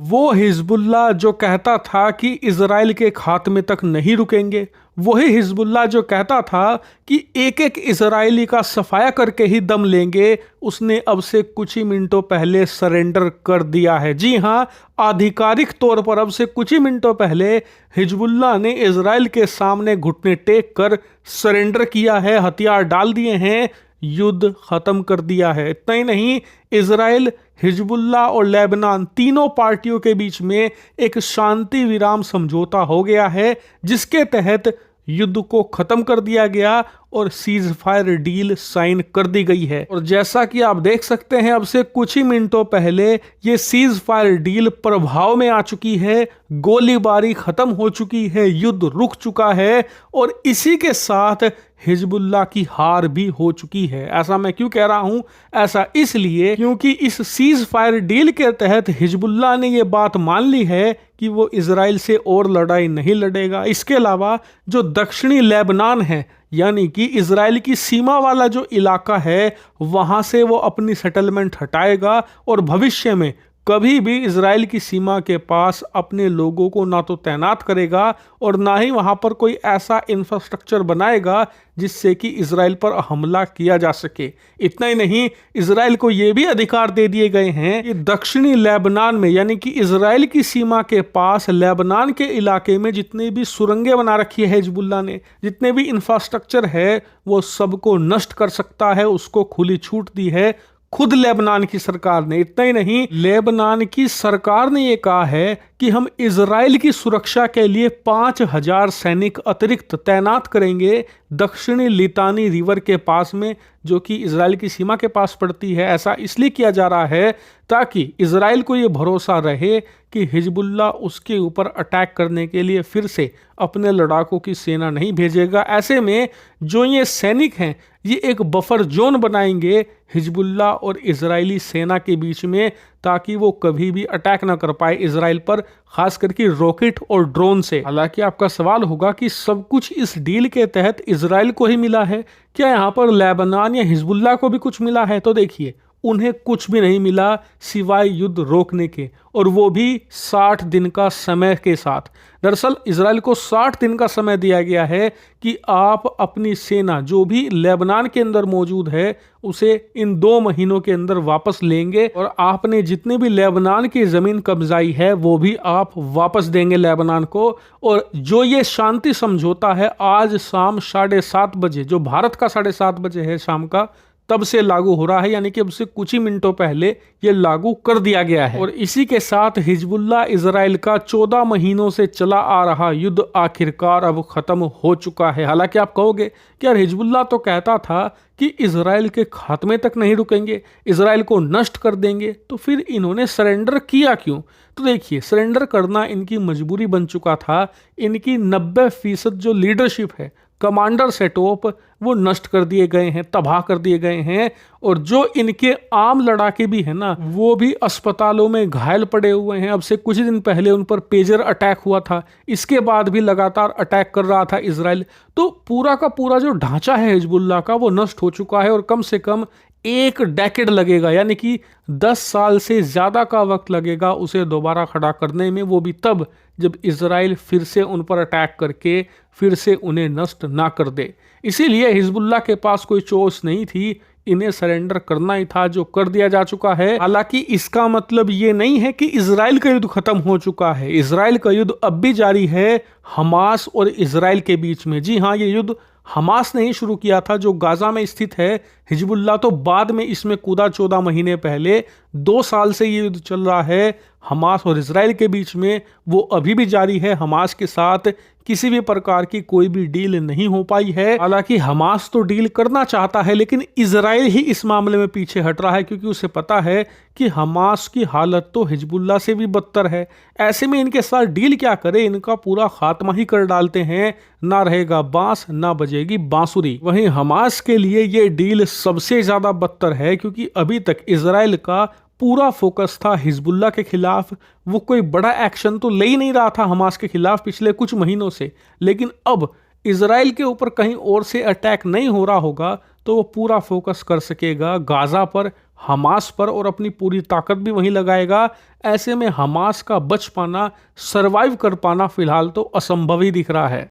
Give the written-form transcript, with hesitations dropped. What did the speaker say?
वो हिजबुल्लाह जो कहता था कि इजराइल के खात्मे तक नहीं रुकेंगे, वही हिजबुल्लाह जो कहता था कि एक एक इजरायली का सफाया करके ही दम लेंगे, उसने अब से कुछ ही मिनटों पहले सरेंडर कर दिया है। जी हाँ, आधिकारिक तौर पर अब से कुछ ही मिनटों पहले हिजबुल्लाह ने इजराइल के सामने घुटने टेक कर सरेंडर किया है, हथियार डाल दिए हैं, युद्ध खत्म कर दिया है। इतना ही नहीं, इजराइल, हिजबुल्लाह और लेबनान तीनों पार्टियों के बीच में एक शांति विराम समझौता हो गया है, जिसके तहत युद्ध को खत्म कर दिया गया और सीज फायर डील साइन कर दी गई है। और जैसा कि आप देख सकते हैं, अब से कुछ ही मिनटों पहले ये सीज फायर डील प्रभाव में आ चुकी है, गोलीबारी खत्म हो चुकी है, युद्ध रुक चुका है और इसी के साथ हिजबुल्लाह की हार भी हो चुकी है। ऐसा मैं क्यों कह रहा हूं? ऐसा इसलिए क्योंकि इस सीज फायर डील के तहत हिजबुल्लाह ने यह बात मान ली है कि वो इजराइल से और लड़ाई नहीं लड़ेगा। इसके अलावा जो दक्षिणी लेबनान है, यानी कि इजराइल की सीमा वाला जो इलाका है, वहां से वो अपनी सेटलमेंट हटाएगा और भविष्य में कभी भी इजराइल की सीमा के पास अपने लोगों को ना तो तैनात करेगा और ना ही वहां पर कोई ऐसा इंफ्रास्ट्रक्चर बनाएगा जिससे कि इजराइल पर हमला किया जा सके। इतना ही नहीं, इजराइल को यह भी अधिकार दे दिए गए हैं कि दक्षिणी लेबनान में, यानी कि इजराइल की सीमा के पास लेबनान के इलाके में जितनी भी सुरंगें बना रखी है हिजबुल्लाह ने, जितने भी इंफ्रास्ट्रक्चर है, वो सबको नष्ट कर सकता है, उसको खुली छूट दी है खुद लेबनान की सरकार ने। इतना ही नहीं, लेबनान की सरकार ने यह कहा है कि हम इजराइल की सुरक्षा के लिए 5000 सैनिक अतिरिक्त तैनात करेंगे दक्षिणी लितानी रिवर के पास में, जो कि इजराइल की सीमा के पास पड़ती है। ऐसा इसलिए किया जा रहा है ताकि इजराइल को यह भरोसा रहे कि हिजबुल्लाह उसके ऊपर अटैक करने के लिए फिर से अपने लड़ाकों की सेना नहीं भेजेगा। ऐसे में जो ये सैनिक हैं, ये एक बफर जोन बनाएंगे हिजबुल्लाह और इजरायली सेना के बीच में, ताकि वो कभी भी अटैक ना कर पाए इजराइल पर, खास करके रॉकेट और ड्रोन से। हालांकि आपका सवाल होगा कि सब कुछ इस डील के तहत इजराइल को ही मिला है, क्या यहाँ पर लेबनान या हिजबुल्लाह को भी कुछ मिला है? तो देखिए, उन्हें कुछ भी नहीं मिला सिवाय युद्ध रोकने के, और वो भी 60 दिन का समय के साथ। दरअसल इजराइल को 60 दिन का समय दिया गया है कि आप अपनी सेना जो भी लेबनान के अंदर मौजूद है उसे इन 2 महीनों के अंदर वापस लेंगे, और आपने जितने भी लेबनान की जमीन कब्जाई है वो भी आप वापस देंगे लेबनान को। और जो ये शांति समझौता है, आज शाम 7:30 बजे, जो भारत का 7:30 बजे है शाम का, तब से लागू हो रहा है, यानी कि अब से कुछ ही मिनटों पहले ये लागू कर दिया गया है। और इसी के साथ हिजबुल्लाह इजराइल का 14 महीनों से चला आ रहा युद्ध आखिरकार अब खत्म हो चुका है। हालांकि आप कहोगे कि यार, हिजबुल्लाह तो कहता था कि इजराइल के खात्मे तक नहीं रुकेंगे, इजराइल को नष्ट कर देंगे, तो फिर इन्होंने सरेंडर किया क्यों? तो देखिए, सरेंडर करना इनकी मजबूरी बन चुका था। इनकी 90% जो लीडरशिप है, कमांडर सेटअप, वो नष्ट कर दिए गए हैं, तबाह कर दिए गए हैं। और जो इनके आम लड़ाके भी है ना, वो भी अस्पतालों में घायल पड़े हुए हैं। अब से कुछ दिन पहले उन पर पेजर अटैक हुआ था, इसके बाद भी लगातार अटैक कर रहा था इजराइल। तो पूरा का पूरा जो ढांचा है हिजबुल्लाह का, वो नष्ट हो चुका है और कम से कम 1 डेकेड लगेगा, यानी कि 10 साल से ज्यादा का वक्त लगेगा उसे दोबारा खड़ा करने में, वो भी तब जब इजराइल फिर से उन पर अटैक करके फिर से उन्हें नष्ट ना कर दे। इसीलिए हिजबुल्लाह के पास कोई चॉइस नहीं थी, इन्हें सरेंडर करना ही था, जो कर दिया जा चुका है। हालांकि इसका मतलब ये नहीं है कि इजराइल का युद्ध खत्म हो चुका है। इजराइल का युद्ध अब भी जारी है हमास और इजराइल के बीच में। जी हाँ, ये युद्ध हमास ने ही शुरू किया था, जो गाजा में स्थित है। हिजबुल्लाह तो बाद में इसमें कूदा 14 महीने पहले। 2 साल से ये युद्ध चल रहा है हमास और इजराइल के बीच में, वो अभी भी जारी है। हमास के साथ किसी भी प्रकार की कोई भी डील नहीं हो पाई है। हालांकि हमास तो डील करना चाहता है, लेकिन इजराइल ही इस मामले में पीछे हट रहा है, क्योंकि उसे पता है कि हमास की हालत तो हिजबुल्लाह से भी बदतर है। ऐसे में इनके साथ डील क्या करे, इनका पूरा खात्मा ही कर डालते हैं। ना रहेगा बांस, ना बजेगी बांसुरी। वहीं हमास के लिए ये डील सबसे ज्यादा बदतर है, क्योंकि अभी तक इजराइल का पूरा फोकस था हिजबुल्लाह के खिलाफ। वो कोई बड़ा एक्शन तो ले ही नहीं रहा था हमास के खिलाफ पिछले कुछ महीनों से, लेकिन अब इजराइल के ऊपर कहीं और से अटैक नहीं हो रहा होगा तो वो पूरा फोकस कर सकेगा गाजा पर, हमास पर और अपनी पूरी ताकत भी वहीं लगाएगा। ऐसे में हमास का बच पाना, सरवाइव कर पाना फिलहाल तो असंभव ही दिख रहा है।